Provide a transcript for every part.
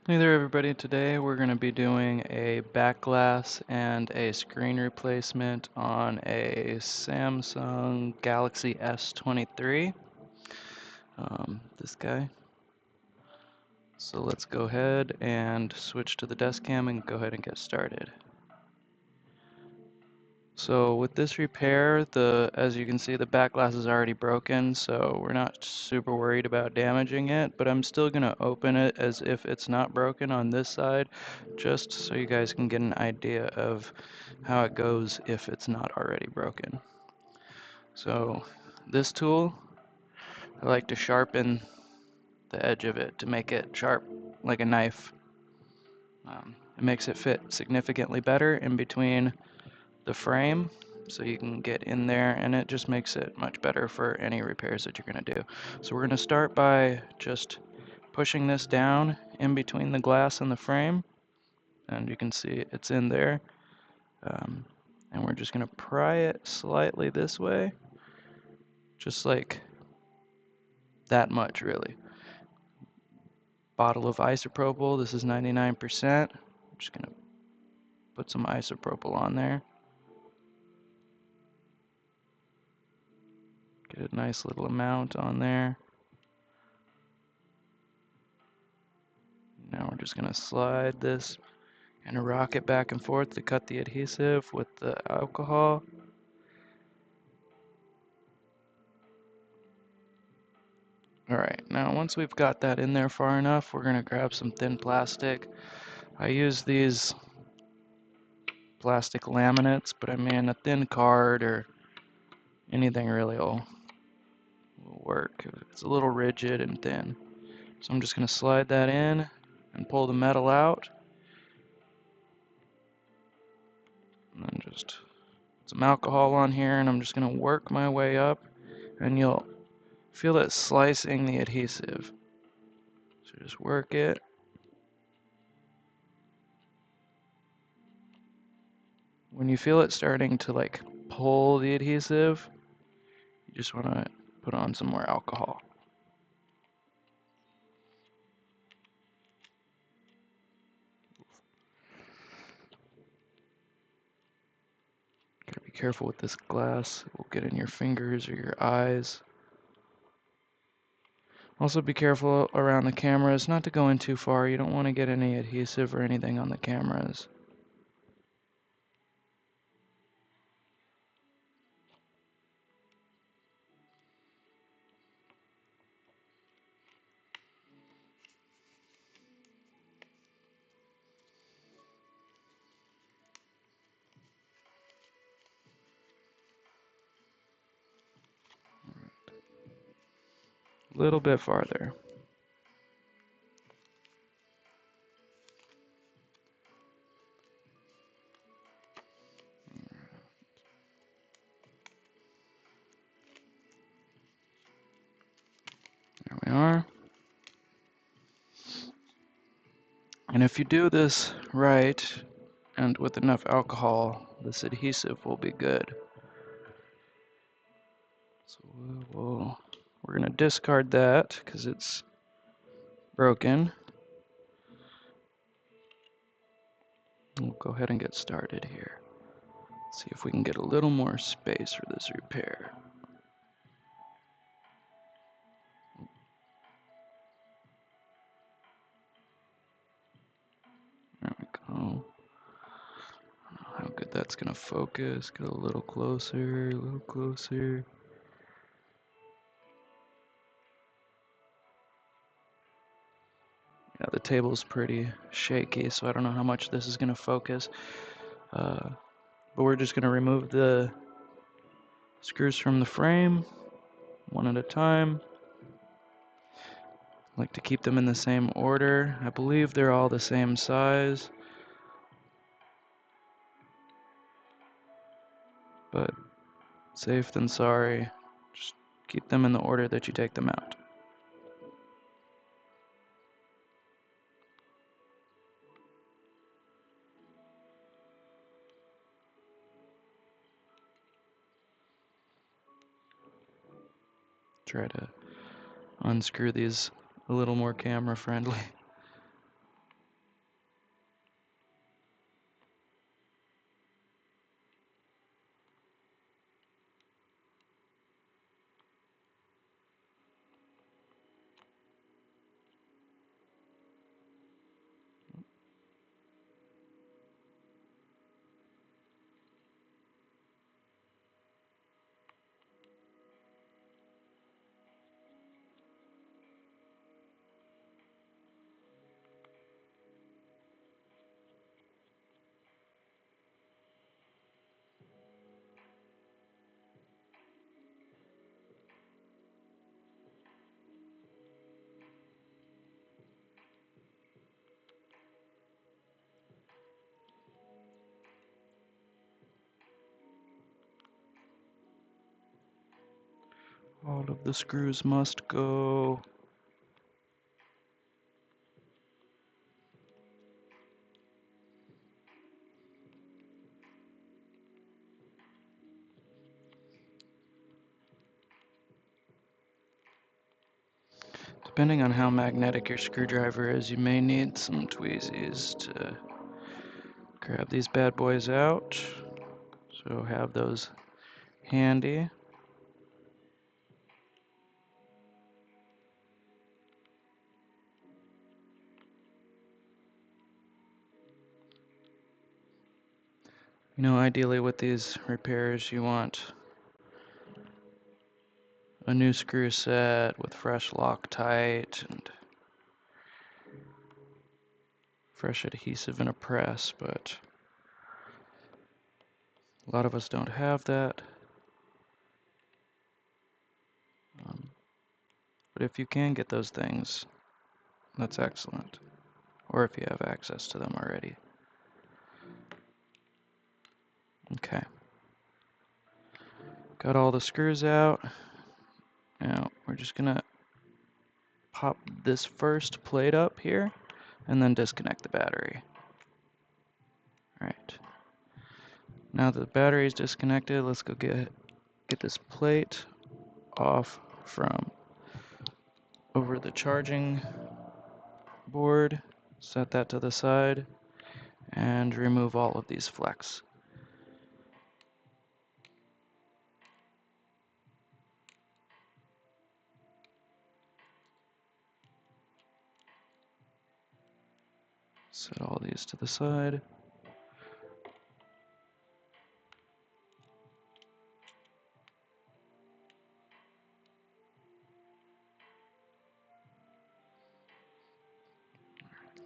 Hey there everybody, today we're going to be doing a back glass and a screen replacement on a Samsung Galaxy S23, this guy. So let's go ahead and switch to the desk cam and go ahead and get started. So with this repair, as you can see, the back glass is already broken, so we're not super worried about damaging it, but I'm still going to open it as if it's not broken on this side, just so you guys can get an idea of how it goes if it's not already broken. So this tool, I like to sharpen the edge of it to make it sharp like a knife. It makes it fit significantly better in between the frame, so you can get in there, and it just makes it much better for any repairs that you're going to do. So we're going to start by just pushing this down in between the glass and the frame, and you can see it's in there. And we're just going to pry it slightly this way, just like that much really. Bottle of isopropyl, this is 99%. I'm just going to put some isopropyl on there. Get a nice little amount on there. Now we're just going to slide this and rock it back and forth to cut the adhesive with the alcohol. Alright, now once we've got that in there far enough, we're going to grab some thin plastic. I use these plastic laminates, but I mean a thin card or anything really will work. It's a little rigid and thin. So I'm just going to slide that in and pull the metal out. And then just put some alcohol on here, and I'm just going to work my way up, and you'll feel it slicing the adhesive. So just work it. When you feel it starting to like pull the adhesive, you just want to put on some more alcohol. Gotta be careful with this glass. It will get in your fingers or your eyes. Also be careful around the cameras, not to go in too far. You don't want to get any adhesive or anything on the cameras. A little bit farther. There we are. And if you do this right and with enough alcohol, this adhesive will be good. So we're going to discard that because it's broken. We'll go ahead and get started here. See if we can get a little more space for this repair. There we go. I don't know how good that's going to focus. Get a little closer, a little closer. Yeah, the table's pretty shaky, so I don't know how much this is going to focus. But we're just going to remove the screws from the frame one at a time. I like to keep them in the same order. I believe they're all the same size, but safe than sorry. Just keep them in the order that you take them out. Try to unscrew these a little more camera friendly. All of the screws must go. Depending on how magnetic your screwdriver is, you may need some tweezies to grab these bad boys out. So have those handy. You know, ideally with these repairs, you want a new screw set with fresh Loctite and fresh adhesive and a press, but a lot of us don't have that. But if you can get those things, that's excellent. Or if you have access to them already. Okay. Got all the screws out. Now we're just gonna pop this first plate up here and then disconnect the battery. Alright. Now that the battery is disconnected, let's go get this plate off from over the charging board. Set that to the side and remove all of these flex. Set all these to the side.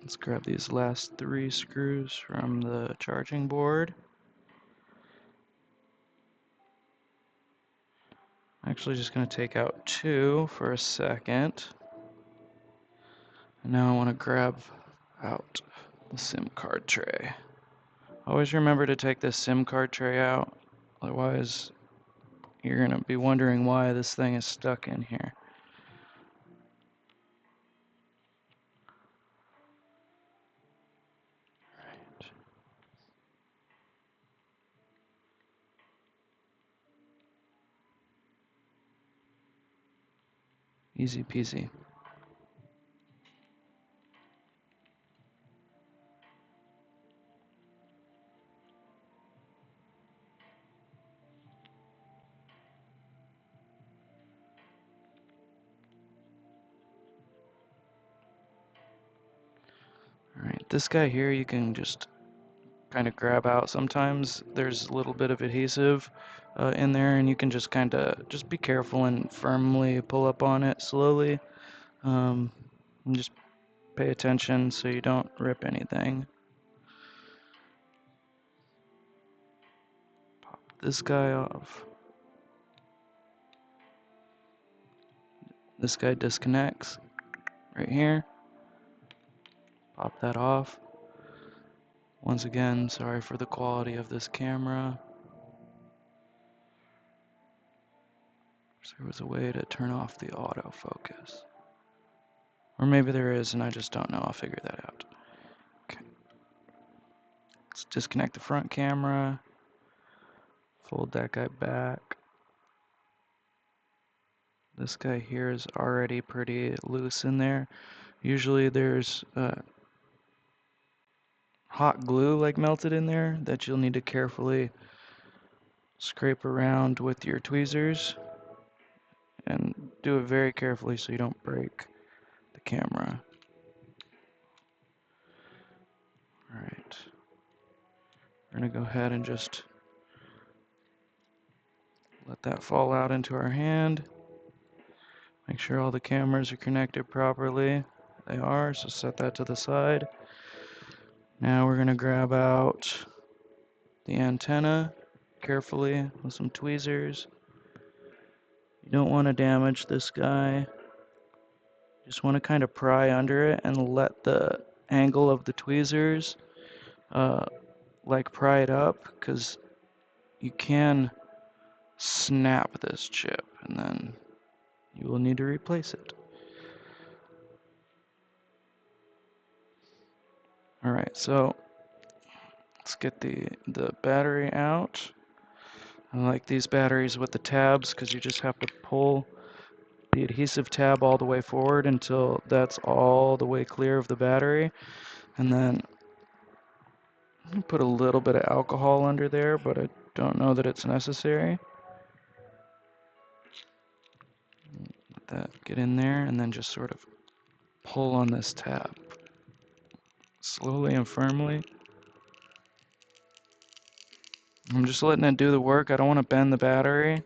Let's grab these last 3 screws from the charging board. I'm actually just going to take out 2 for a second. And now I want to grab out the SIM card tray. Always remember to take this SIM card tray out, otherwise you're going to be wondering why this thing is stuck in here. Right. Easy peasy. Alright, this guy here you can just kind of grab out. Sometimes there's a little bit of adhesive in there, and you can just kind of just be careful and firmly pull up on it slowly. And just pay attention so you don't rip anything. Pop this guy off. This guy disconnects right here. Pop that off. Once again, sorry for the quality of this camera. There was a way to turn off the autofocus. Or maybe there is and I just don't know. I'll figure that out. Okay. Let's disconnect the front camera. Fold that guy back. This guy here is already pretty loose in there. Usually there's hot glue like melted in there that you'll need to carefully scrape around with your tweezers and do it very carefully so you don't break the camera. Alright, we're going to go ahead and just let that fall out into our hand. Make sure all the cameras are connected properly. They are, so set that to the side. Now we're going to grab out the antenna carefully with some tweezers. You don't want to damage this guy. You just want to kind of pry under it and let the angle of the tweezers like pry it up, because you can snap this chip and then we'll need to replace it. Alright, so let's get the battery out. I like these batteries with the tabs because you just have to pull the adhesive tab all the way forward until that's all the way clear of the battery. And then put a little bit of alcohol under there, but I don't know that it's necessary. Let that get in there and then just sort of pull on this tab. Slowly and firmly. I'm just letting it do the work. I don't want to bend the battery.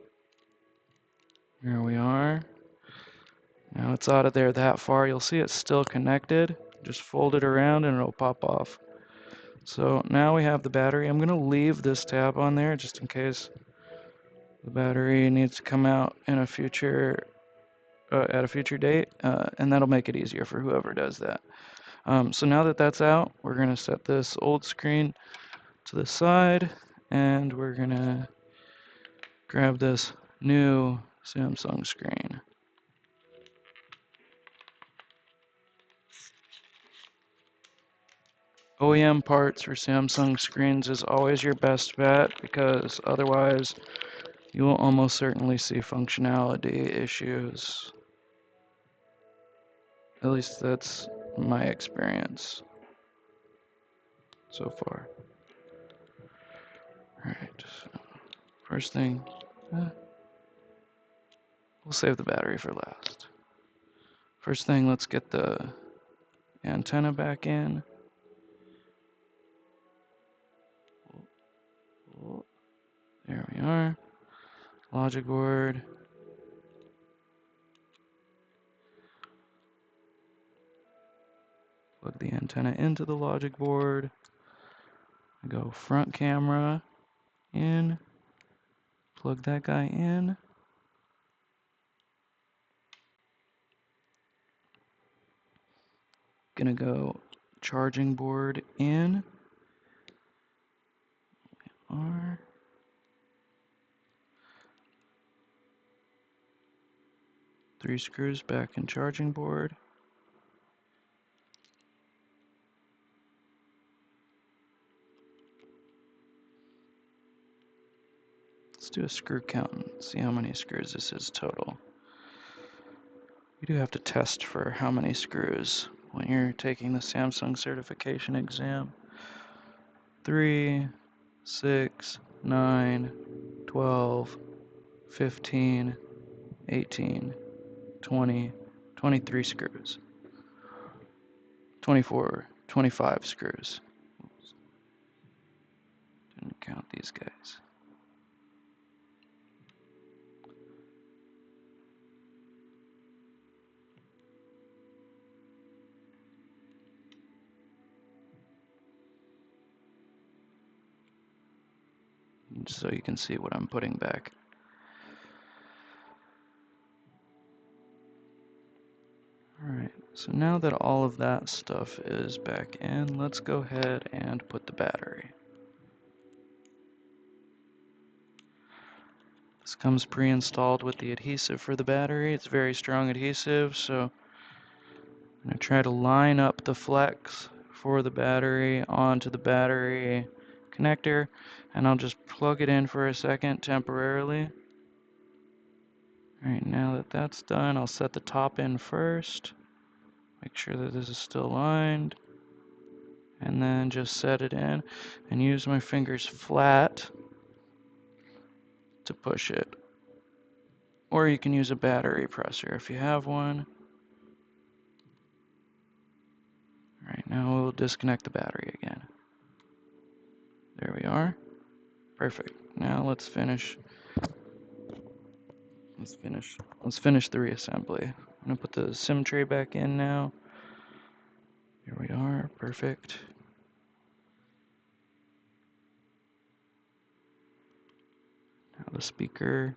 There we are. Now it's out of there that far. You'll see it's still connected. Just fold it around and it'll pop off. So now we have the battery. I'm going to leave this tab on there just in case the battery needs to come out in a future at a future date, and that'll make it easier for whoever does that. So now that that's out, we're going to set this old screen to the side, and we're going to grab this new Samsung screen. OEM parts for Samsung screens is always your best bet because otherwise you will almost certainly see functionality issues. At least that's my experience so far. Alright, so first thing, we'll save the battery for last. First thing, let's get the antenna back in. There we are. Logic board. Plug the antenna into the logic board. Go front camera in. Plug that guy in. Gonna go charging board in. R. Three screws back in charging board. Let's do a screw count and see how many screws this is total. You do have to test for how many screws when you're taking the Samsung certification exam. 3, 6, 9, 12, 15, 18, 20, 23 screws. 24, 25 screws. Oops. Didn't count these guys. Just so you can see what I'm putting back. Alright, so now that all of that stuff is back in, let's go ahead and put the battery. This comes pre-installed with the adhesive for the battery. It's very strong adhesive, so I'm going to try to line up the flex for the battery onto the battery connector, and I'll just plug it in for a second temporarily. Alright, now that that's done, I'll set the top in first. Make sure that this is still lined. And then just set it in and use my fingers flat to push it. Or you can use a battery presser if you have one. Alright, now we'll disconnect the battery again. There we are. Perfect. Now let's finish the reassembly. I'm gonna put the SIM tray back in now. Here we are. Perfect. Now the speaker.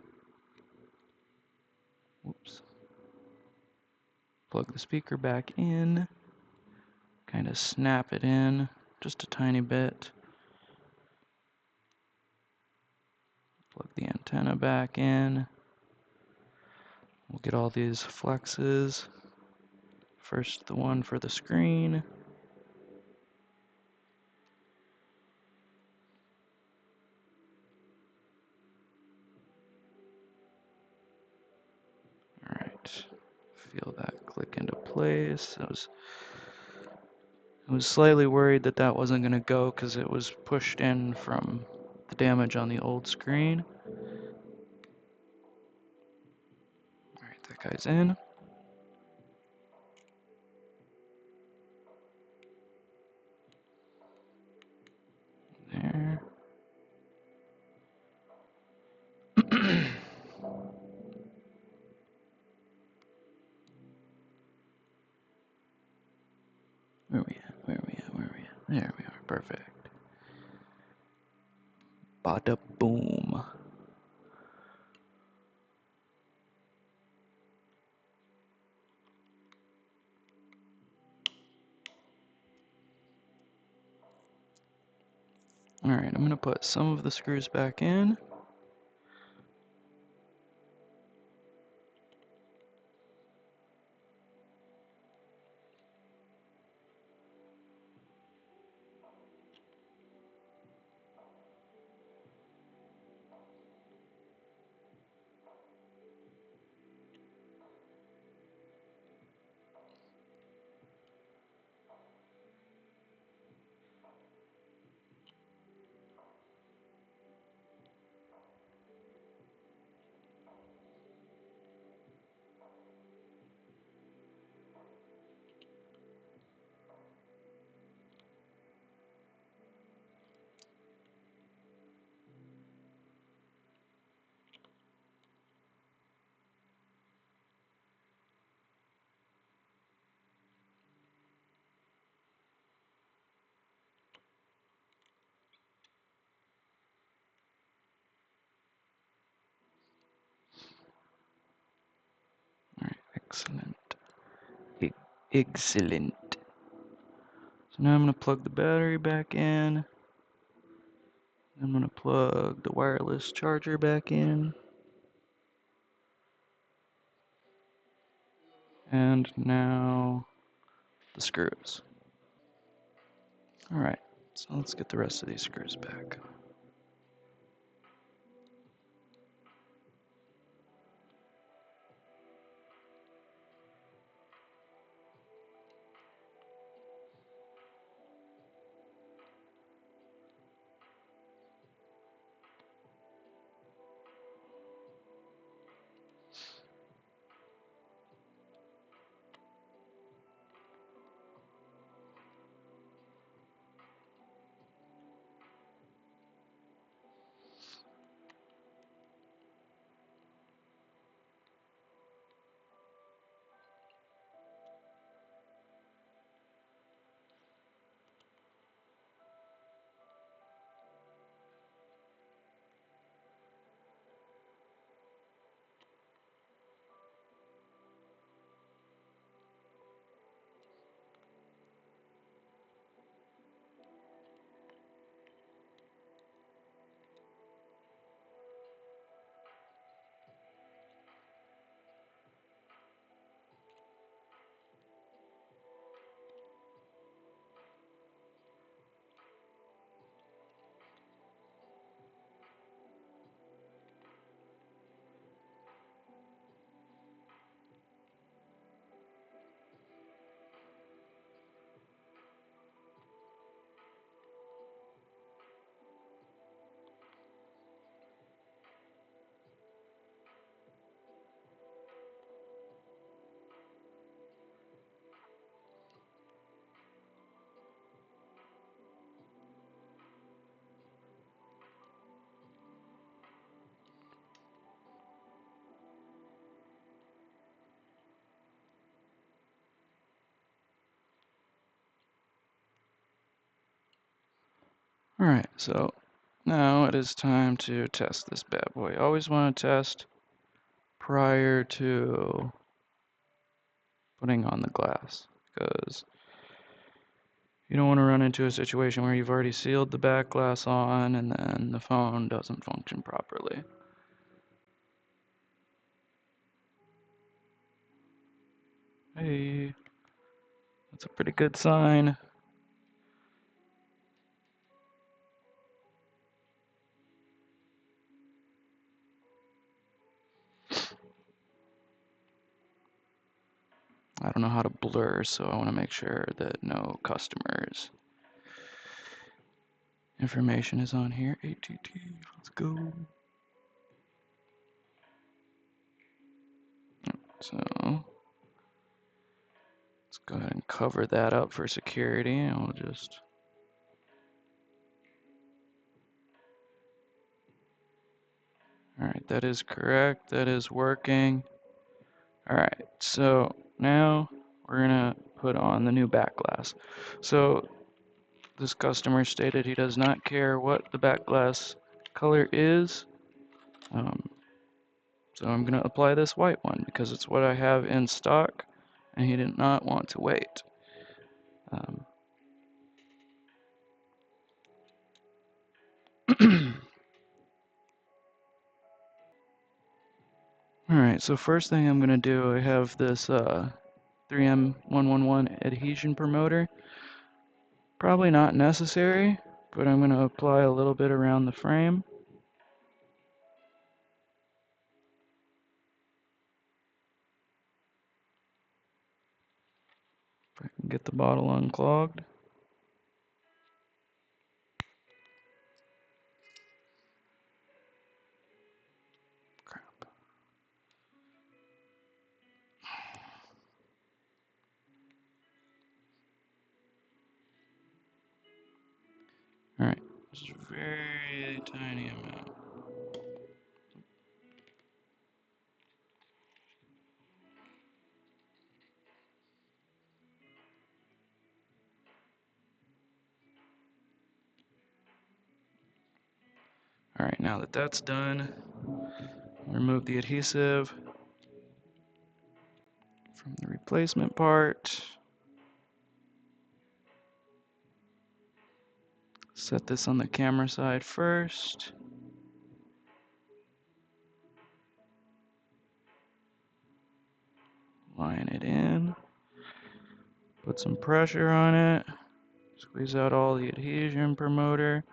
Whoops. Plug the speaker back in. Kind of snap it in just a tiny bit. Plug the antenna back in. We'll get all these flexes. First, the one for the screen. All right, feel that click into place. I was slightly worried that that wasn't going to go because it was pushed in from the damage on the old screen. All right, that guy's in. There. Where are we at? Where are we at? Where are we at? There we are. Perfect. Bada boom. All right, I'm going to put some of the screws back in. All right, excellent. Excellent. So now I'm going to plug the battery back in. I'm going to plug the wireless charger back in. And now the screws. All right, so let's get the rest of these screws back. All right, so now it is time to test this bad boy. Always want to test prior to putting on the glass, because you don't want to run into a situation where you've already sealed the back glass on and then the phone doesn't function properly. Hey, that's a pretty good sign. I don't know how to blur, so I want to make sure that no customers information is on here. ATT, let's go. So let's go ahead and cover that up for security, and we'll just. All right, that is correct. That is working. All right, so now we're gonna put on the new back glass. So this customer stated he does not care what the back glass color is. Um, so I'm gonna apply this white one because it's what I have in stock, and he did not want to wait. Um, All right, so first thing I'm gonna do, I have this 3M111 adhesion promoter. Probably not necessary, but I'm gonna apply a little bit around the frame. If I can get the bottle unclogged. Crap. All right, just a very tiny amount. All right, now that that's done, remove the adhesive from the replacement part. Set this on the camera side first. Line it in. Put some pressure on it. Squeeze out all the adhesion promoter.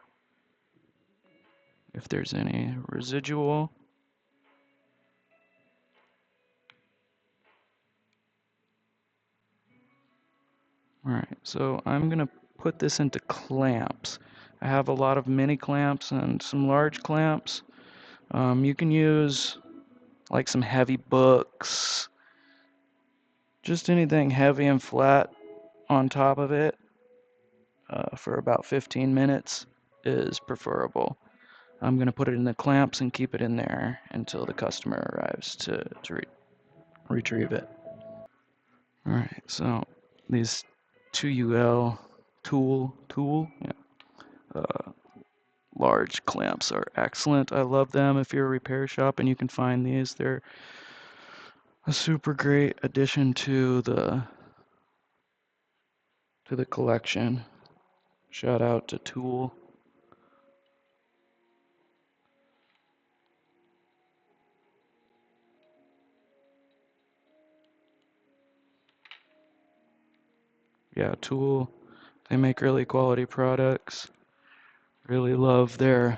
If there's any residual. Alright, so I'm gonna put this into clamps. I have a lot of mini clamps and some large clamps. You can use like some heavy books, just anything heavy and flat on top of it for about 15 minutes is preferable. I'm gonna put it in the clamps and keep it in there until the customer arrives to retrieve it. Alright, so these 2UL yeah, large clamps are excellent. I love them. If you're a repair shop and you can find these, they're a super great addition to the collection. Shout out to Tool. Yeah, Tool, they make really quality products. Really love their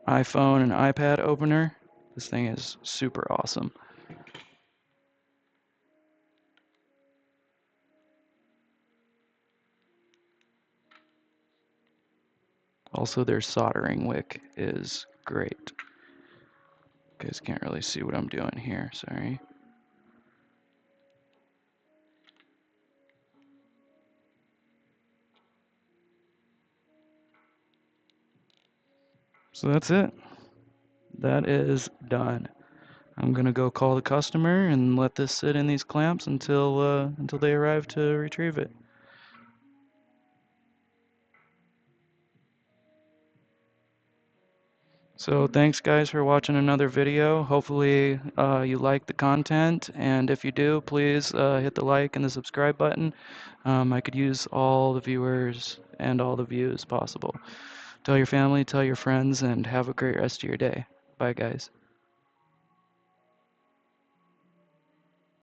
iPhone and iPad opener. This thing is super awesome. Also, their soldering wick is great. You guys can't really see what I'm doing here, sorry. So that's it. That is done. I'm gonna go call the customer and let this sit in these clamps until they arrive to retrieve it. So thanks guys for watching another video. Hopefully you like the content, and if you do, please hit the like and the subscribe button. I could use all the viewers and all the views possible. Tell your family, tell your friends, and have a great rest of your day. Bye guys.